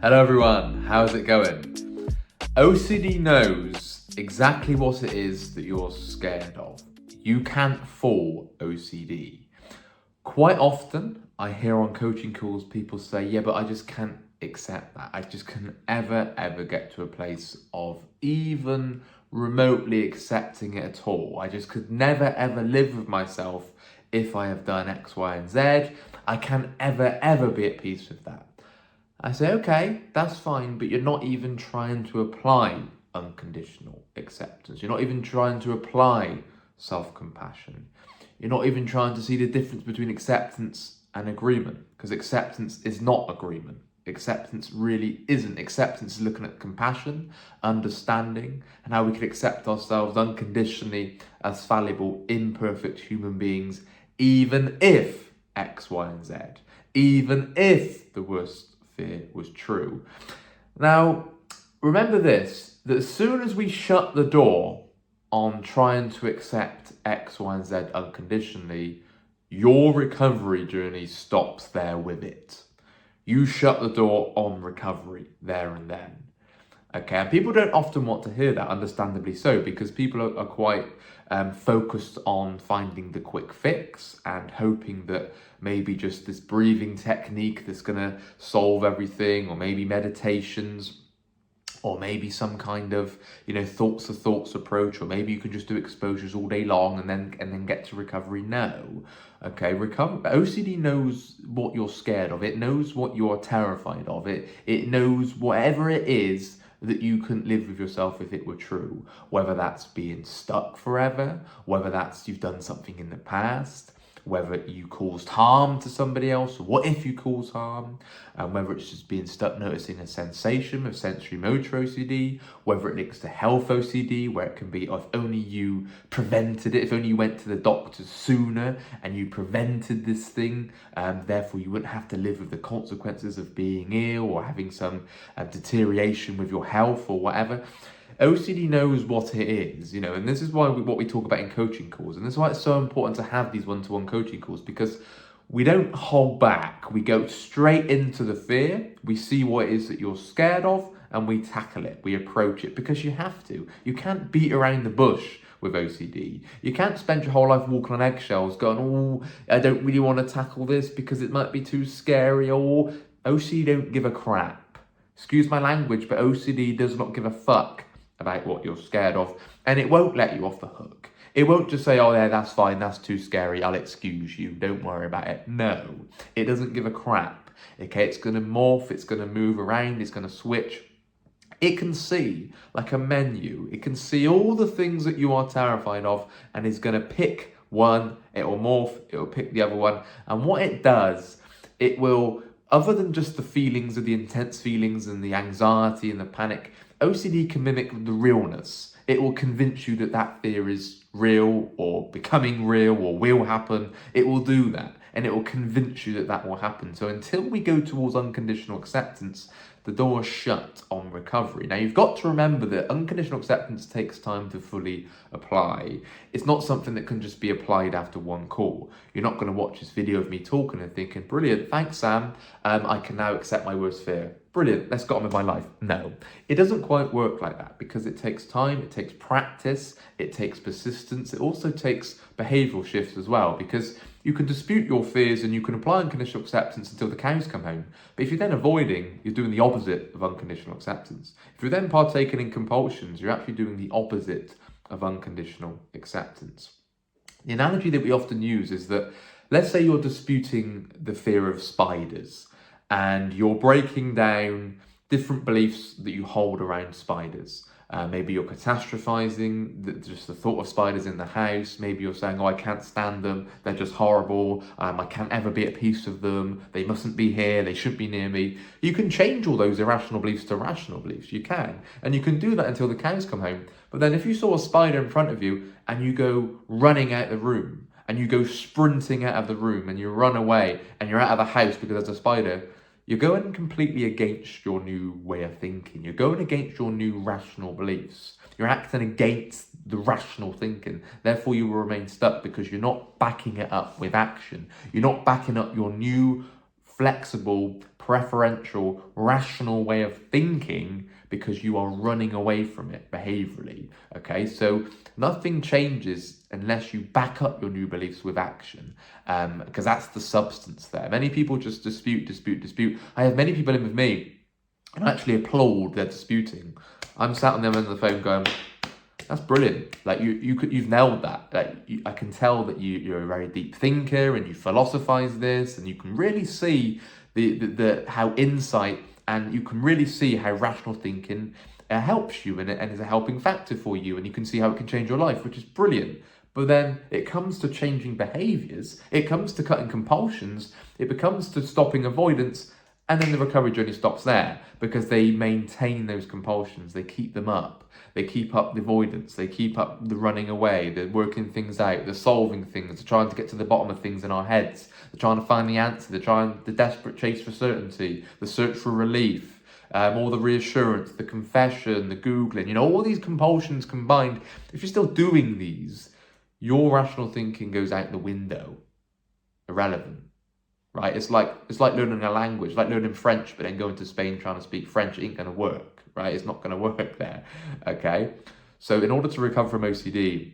Hello everyone, how's it going? OCD knows exactly what it is that you're scared of. You can't fall OCD. Quite often, I hear on coaching calls people say, yeah, but I just can't accept that. I just can ever get to a place of even remotely accepting it at all. I just could never ever live with myself if I have done X, Y, and Z. I can't ever be at peace with that. I say, okay, that's fine, but you're not even trying to apply unconditional acceptance. You're not even trying to apply self-compassion. You're not even trying to see the difference between acceptance and agreement, because acceptance is not agreement. Acceptance really isn't. Acceptance is looking at compassion, understanding, and how we can accept ourselves unconditionally as fallible, imperfect human beings, even if X, Y, and Z, even if the worst fear was true. Now, remember this, that as soon as we shut the door on trying to accept X, Y, and Z unconditionally, your recovery journey stops there with it. You shut the door on recovery there and then. Okay, and people don't often want to hear that, understandably so, because people are quite focused on finding the quick fix and hoping that maybe just this breathing technique that's going to solve everything, or maybe meditations, or maybe some kind of, thoughts to thoughts approach, or maybe you can just do exposures all day long and then get to recovery. No. Okay, OCD knows what you're scared of. It knows what you're terrified of. It knows whatever it is that you couldn't live with yourself if it were true. Whether that's being stuck forever, whether that's you've done something in the past, whether you caused harm to somebody else, or what if you cause harm, and whether it's just being stuck noticing a sensation of sensory motor OCD, whether it links to health OCD, where it can be if only you prevented it, if only you went to the doctor sooner and you prevented this thing, therefore you wouldn't have to live with the consequences of being ill or having some deterioration with your health or whatever. OCD knows what it is, and this is why what we talk about in coaching calls. And this is why it's so important to have these one-to-one coaching calls, because we don't hold back. We go straight into the fear. We see what it is that you're scared of and we tackle it. We approach it because you have to. You can't beat around the bush with OCD. You can't spend your whole life walking on eggshells going, oh, I don't really want to tackle this because it might be too scary, or OCD don't give a crap. Excuse my language, but OCD does not give a fuck about what you're scared of, and it won't let you off the hook. It won't just say, oh yeah, that's fine, that's too scary, I'll excuse you, don't worry about it. No, it doesn't give a crap. Okay, it's going to morph, it's going to move around, it's going to switch. It can see like a menu. It can see all the things that you are terrified of and is going to pick one, it will morph, it will pick the other one. And what it does, it will, other than just the feelings of the intense feelings and the anxiety and the panic, OCD can mimic the realness. It will convince you that that fear is real or becoming real or will happen. It will do that, and it will convince you that that will happen. So until we go towards unconditional acceptance, the door is shut on recovery. Now, you've got to remember that unconditional acceptance takes time to fully apply. It's not something that can just be applied after one call. You're not going to watch this video of me talking and thinking, brilliant, thanks, Sam. I can now accept my worst fear. Brilliant, let's get on with my life. No, it doesn't quite work like that, because it takes time, it takes practice, it takes persistence. It also takes behavioural shifts as well, because you can dispute your fears and you can apply unconditional acceptance until the cows come home. But if you're then avoiding, you're doing the opposite of unconditional acceptance. If you're then partaking in compulsions, you're actually doing the opposite of unconditional acceptance. The analogy that we often use is that, let's say you're disputing the fear of spiders, and you're breaking down different beliefs that you hold around spiders. Maybe you're catastrophizing just the thought of spiders in the house. Maybe you're saying, oh, I can't stand them, they're just horrible, I can't ever be at peace with them, they mustn't be here, they shouldn't be near me. You can change all those irrational beliefs to rational beliefs, you can. And you can do that until the cows come home. But then if you saw a spider in front of you and you go running out of the room, and you go sprinting out of the room, and you run away, and you're out of the house because there's a spider, you're going completely against your new way of thinking. You're going against your new rational beliefs. You're acting against the rational thinking. Therefore, you will remain stuck because you're not backing it up with action. You're not backing up your new, flexible, preferential, rational way of thinking because you are running away from it behaviorally. Okay, so nothing changes unless you back up your new beliefs with action, because that's the substance there. Many people just dispute. I have many people in with me and I actually applaud their disputing. I'm sat on the other end of the phone going, that's brilliant. Like you've nailed that. I can tell that you're a very deep thinker and you philosophize this, and you can really see the how insight, and you can really see how rational thinking helps you and is a helping factor for you, and you can see how it can change your life, which is brilliant. But then it comes to changing behaviors, it comes to cutting compulsions, it becomes to stopping avoidance, and then the recovery journey stops there because they maintain those compulsions, they keep them up. They keep up the avoidance, they keep up the running away, they're working things out, they're solving things, they're trying to get to the bottom of things in our heads, they're trying to find the answer, they're trying the desperate chase for certainty, the search for relief, all the reassurance, the confession, the Googling, all these compulsions combined. If you're still doing these, your rational thinking goes out the window, irrelevant. Right? It's like learning a language, like learning French, but then going to Spain trying to speak French. It ain't going to work, right? It's not going to work there, okay? So in order to recover from OCD,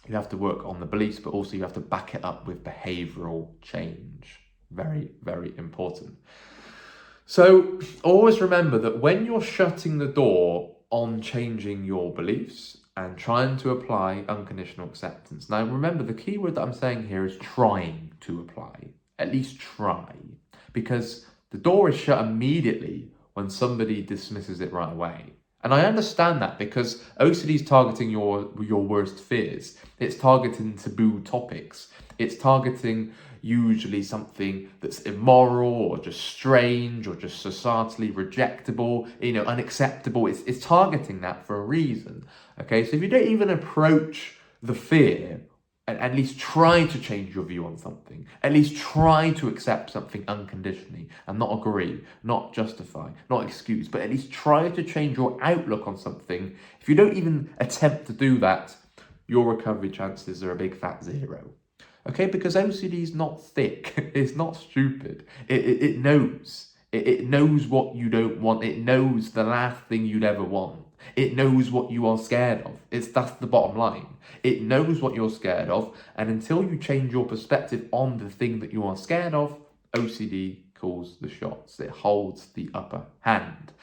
you have to work on the beliefs, but also you have to back it up with behavioral change. Very, very important. So always remember that when you're shutting the door on changing your beliefs and trying to apply unconditional acceptance. Now remember, the key word that I'm saying here is trying to apply. At least try, because the door is shut immediately when somebody dismisses it right away. And I understand that because OCD is targeting your worst fears. It's targeting taboo topics. It's targeting usually something that's immoral or just strange or just societally rejectable, unacceptable. It's targeting that for a reason. Okay, so if you don't even approach the fear and at least try to change your view on something, at least try to accept something unconditionally and not agree, not justify, not excuse, but at least try to change your outlook on something. If you don't even attempt to do that, your recovery chances are a big fat zero. Okay, because OCD is not thick, it's not stupid, it knows. It knows what you don't want, it knows the last thing you'd ever want. It knows what you are scared of. That's the bottom line. It knows what you're scared of, and until you change your perspective on the thing that you are scared of, OCD calls the shots. It holds the upper hand.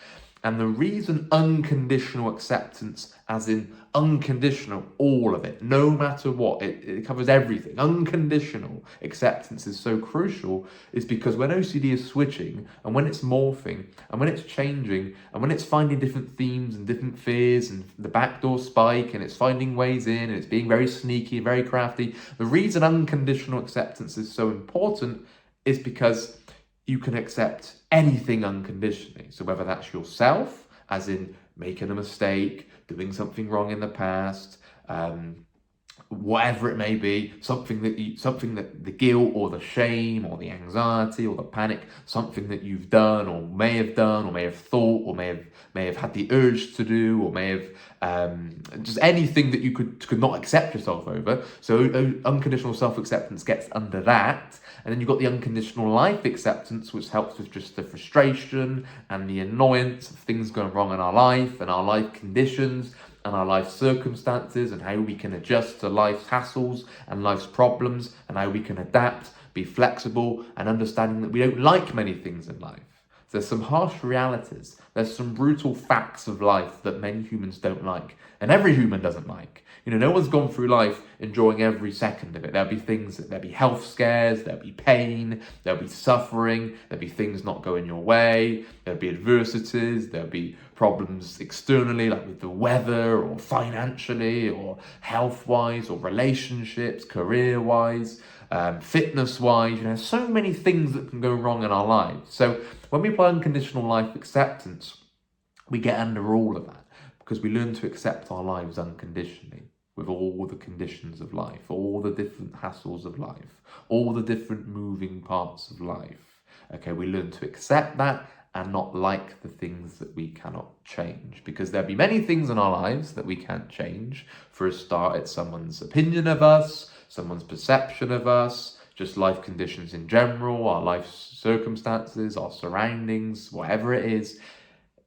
And the reason unconditional acceptance, as in unconditional, all of it, no matter what, it covers everything. Unconditional acceptance is so crucial is because when OCD is switching and when it's morphing and when it's changing and when it's finding different themes and different fears and the backdoor spike and it's finding ways in and it's being very sneaky and very crafty, the reason unconditional acceptance is so important is because you can accept anything unconditionally. So whether that's yourself, as in making a mistake, doing something wrong in the past, whatever it may be, something that the guilt or the shame or the anxiety or the panic, something that you've done or may have thought or may have had the urge to do, or may have just anything that you could not accept yourself over. So unconditional self-acceptance gets under that. And then you've got the unconditional life acceptance, which helps with just the frustration and the annoyance of things going wrong in our life and our life conditions and our life circumstances, and how we can adjust to life's hassles and life's problems, and how we can adapt, be flexible, and understanding that we don't like many things in life. There's some harsh realities. There's some brutal facts of life that many humans don't like, and every human doesn't like. No one's gone through life enjoying every second of it. There'll be health scares, there'll be pain, there'll be suffering, there'll be things not going your way, there'll be adversities, there'll be problems externally, like with the weather or financially or health-wise or relationships, career-wise, fitness-wise. So many things that can go wrong in our lives. So when we apply unconditional life acceptance, we get under all of that because we learn to accept our lives unconditionally, with all the conditions of life, all the different hassles of life, all the different moving parts of life. Okay, we learn to accept that and not like the things that we cannot change, because there'll be many things in our lives that we can't change. For a start, it's someone's opinion of us, someone's perception of us, just life conditions in general, our life circumstances, our surroundings, whatever it is.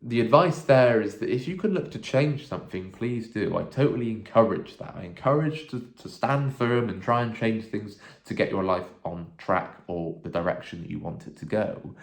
The advice there is that if you can look to change something, please do. I totally encourage that. I encourage to stand firm and try and change things to get your life on track or the direction that you want it to go.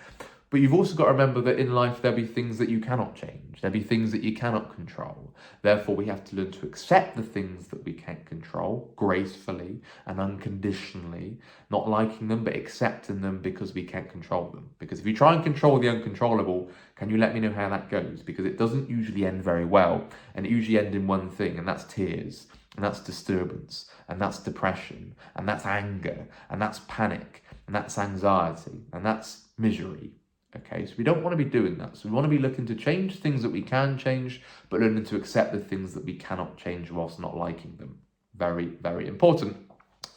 But you've also got to remember that in life there'll be things that you cannot change. There'll be things that you cannot control. Therefore, we have to learn to accept the things that we can't control gracefully and unconditionally, not liking them, but accepting them because we can't control them. Because if you try and control the uncontrollable, can you let me know how that goes? Because it doesn't usually end very well. And it usually ends in one thing, and that's tears. And that's disturbance. And that's depression. And that's anger. And that's panic. And that's anxiety. And that's misery. Okay, so we don't want to be doing that. So we want to be looking to change things that we can change, but learning to accept the things that we cannot change whilst not liking them. Very, very important.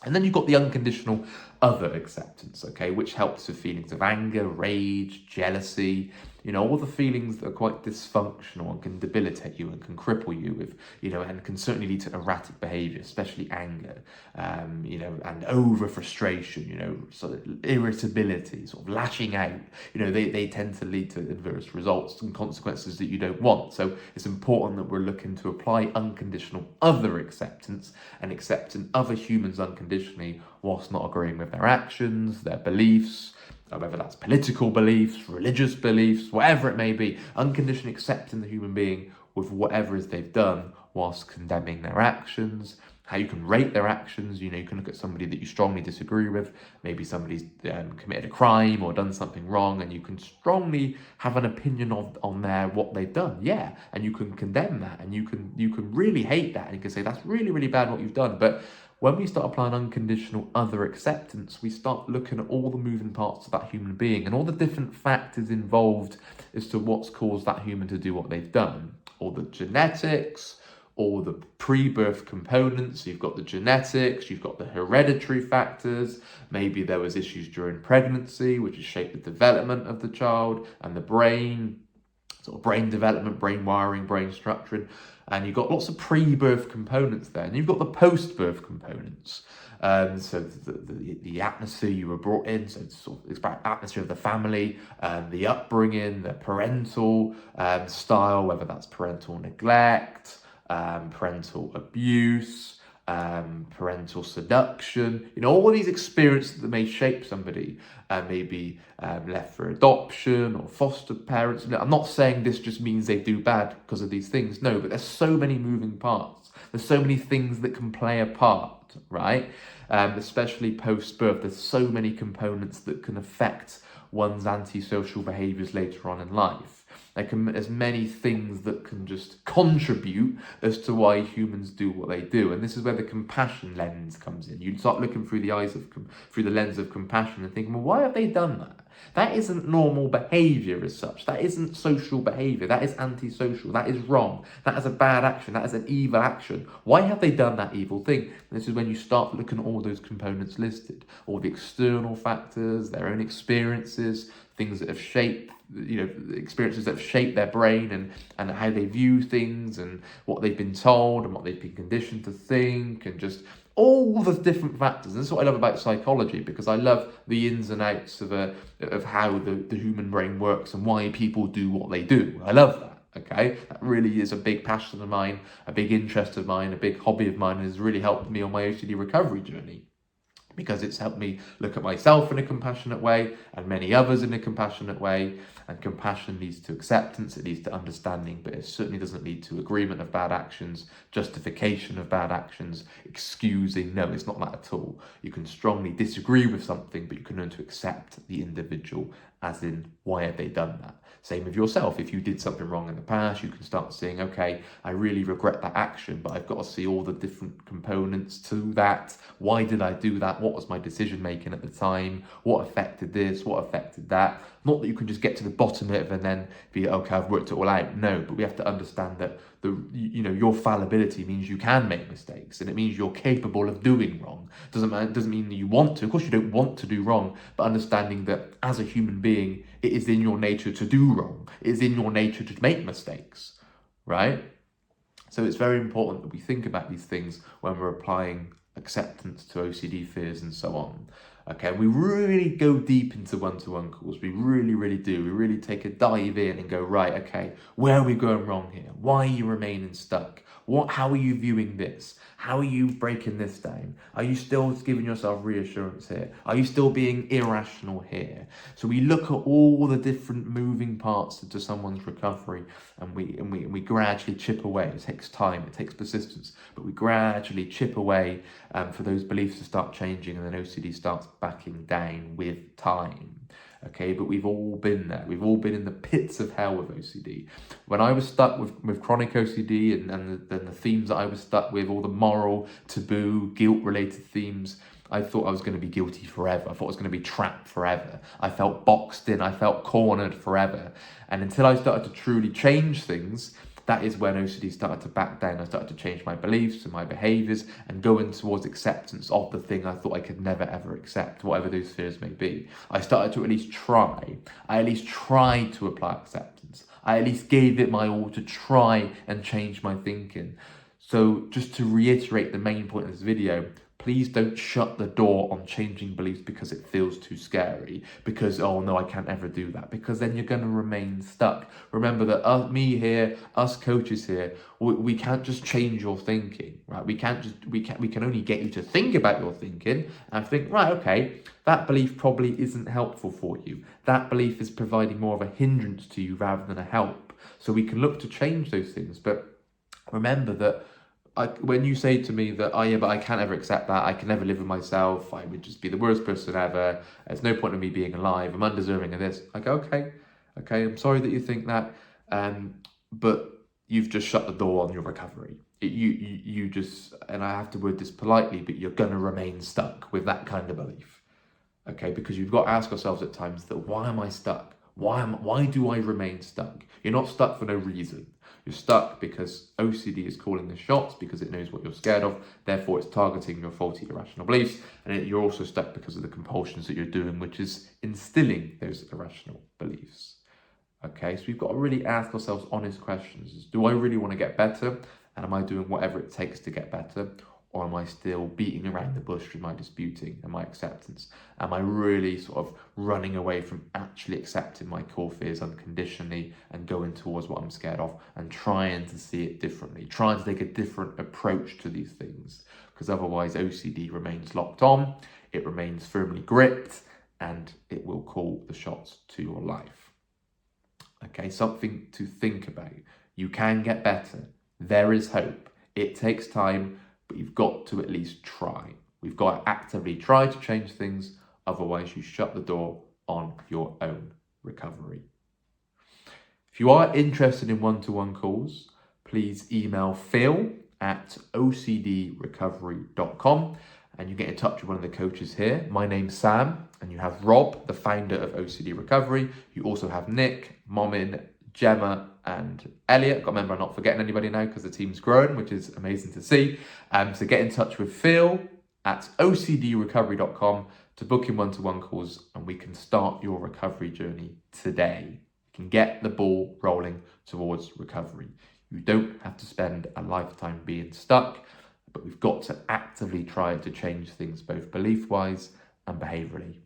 And then you've got the unconditional other acceptance, okay, which helps with feelings of anger, rage, jealousy, all the feelings that are quite dysfunctional and can debilitate you and can cripple you with, and can certainly lead to erratic behavior, especially anger, and over frustration, sort of irritability, sort of lashing out. They tend to lead to adverse results and consequences that you don't want. So it's important that we're looking to apply unconditional other acceptance and accepting other humans unconditionally whilst not agreeing with their actions, their beliefs, whether that's political beliefs, religious beliefs, whatever it may be, unconditionally accepting the human being with whatever it is they've done whilst condemning their actions, how you can rate their actions. You can look at somebody that you strongly disagree with, maybe somebody's committed a crime or done something wrong, and you can strongly have an opinion on what they've done, and you can condemn that, and you can really hate that, and you can say that's really, really bad what you've done. But when we start applying unconditional other acceptance, we start looking at all the moving parts of that human being and all the different factors involved as to what's caused that human to do what they've done. All the genetics, all the pre-birth components. You've got the genetics, you've got the hereditary factors. Maybe there was issues during pregnancy, which has shaped the development of the child and the brain, sort of brain development, brain wiring, brain structuring. And you've got lots of pre-birth components there. And you've got the post-birth components. So the atmosphere you were brought in, so it's sort of it's about atmosphere of the family, the upbringing, the parental style, whether that's parental neglect, parental abuse, parental seduction, all of these experiences that may shape somebody, maybe left for adoption or foster parents. I'm not saying this just means they do bad because of these things, no, but there's so many moving parts. There's so many things that can play a part, right? Especially post-birth, there's so many components that can affect one's antisocial behaviours later on in life. There's many things that can just contribute as to why humans do what they do, and this is where the compassion lens comes in. You start looking through the lens of compassion and thinking, well, why have they done that? That isn't normal behaviour as such. That isn't social behaviour. That is antisocial. That is wrong. That is a bad action. That is an evil action. Why have they done that evil thing? And this is when you start looking at all those components listed, all the external factors, their own experiences, things that have shaped, experiences that have shaped their brain and how they view things and what they've been told and what they've been conditioned to think, and just all the different factors. And this is what I love about psychology, because I love the ins and outs of how the human brain works and why people do what they do. I love that. Okay, that really is a big passion of mine, a big interest of mine, a big hobby of mine, and has really helped me on my OCD recovery journey, because it's helped me look at myself in a compassionate way and many others in a compassionate way. And compassion leads to acceptance, it leads to understanding, but it certainly doesn't lead to agreement of bad actions, justification of bad actions, excusing. No, it's not that at all. You can strongly disagree with something, but you can learn to accept the individual, as in, why have they done that? Same with yourself. If you did something wrong in the past, you can start saying, okay, I really regret that action, but I've got to see all the different components to that. Why did I do that? What was my decision making at the time? What affected this? What affected that? Not that you can just get to the bottom of it and then be, okay, I've worked it all out. No, but we have to understand that your fallibility means you can make mistakes, and it means you're capable of doing wrong. Doesn't mean that you want to. Of course, you don't want to do wrong, but understanding that as a human being, it is in your nature to do wrong. It is in your nature to make mistakes, right? So it's very important that we think about these things when we're applying acceptance to OCD fears and so on. Okay, we really go deep into one-to-one calls. We really, really do. We really take a dive in and go, right, okay, where are we going wrong here? Why are you remaining stuck? How are you viewing this? How are you breaking this down? Are you still giving yourself reassurance here? Are you still being irrational here? So we look at all the different moving parts to someone's recovery, and we gradually chip away. It takes time, it takes persistence, but we gradually chip away for those beliefs to start changing, and then OCD starts backing down with time. Okay, but we've all been there. We've all been in the pits of hell with OCD. When I was stuck with chronic OCD and the themes that I was stuck with, all the moral, taboo, guilt-related themes, I thought I was going to be guilty forever. I thought I was going to be trapped forever. I felt boxed in. I felt cornered forever. And until I started to truly change things, that is when OCD started to back down. I started to change my beliefs and my behaviours and going towards acceptance of the thing I thought I could never ever accept, whatever those fears may be. I started to at least try. I at least tried to apply acceptance. I at least gave it my all to try and change my thinking. So just to reiterate the main point of this video, please don't shut the door on changing beliefs because it feels too scary, because, oh no, I can't ever do that, because then you're going to remain stuck. Remember that us coaches here, we can't just change your thinking, right? We can only get you to think about your thinking and think, right, okay, that belief probably isn't helpful for you. That belief is providing more of a hindrance to you rather than a help. So we can look to change those things, but remember that when you say to me that, oh yeah, but I can't ever accept that, I can never live with myself, I would just be the worst person ever, there's no point in me being alive, I'm undeserving of this. I go, okay, I'm sorry that you think that, but you've just shut the door on your recovery. You just, and I have to word this politely, but you're going to remain stuck with that kind of belief. Okay, because you've got to ask ourselves at times that, why am I stuck? Why do I remain stuck? You're not stuck for no reason. You're stuck because OCD is calling the shots, because it knows what you're scared of, therefore it's targeting your faulty irrational beliefs, and you're also stuck because of the compulsions that you're doing, which is instilling those irrational beliefs. Okay, so we've got to really ask ourselves honest questions. Do I really want to get better? And am I doing whatever it takes to get better? Or am I still beating around the bush with my disputing and my acceptance? Am I really sort of running away from actually accepting my core fears unconditionally and going towards what I'm scared of and trying to see it differently, trying to take a different approach to these things? Because otherwise OCD remains locked on, it remains firmly gripped, and it will call the shots to your life. Okay, something to think about. You can get better. There is hope. It takes time, but you've got to at least try. We've got to actively try to change things, otherwise you shut the door on your own recovery. If you are interested in one-to-one calls, please email phil@ocdrecovery.com and you get in touch with one of the coaches here. My name's Sam, and you have Rob, the founder of OCD Recovery. You also have Nick, Momin, Gemma, and Elliot. Got to remember I'm not forgetting anybody now because the team's grown, which is amazing to see. So get in touch with phil@ocdrecovery.com to book in one-to-one calls, and we can start your recovery journey today. You can get the ball rolling towards recovery. You don't have to spend a lifetime being stuck, but we've got to actively try to change things both belief-wise and behaviourally.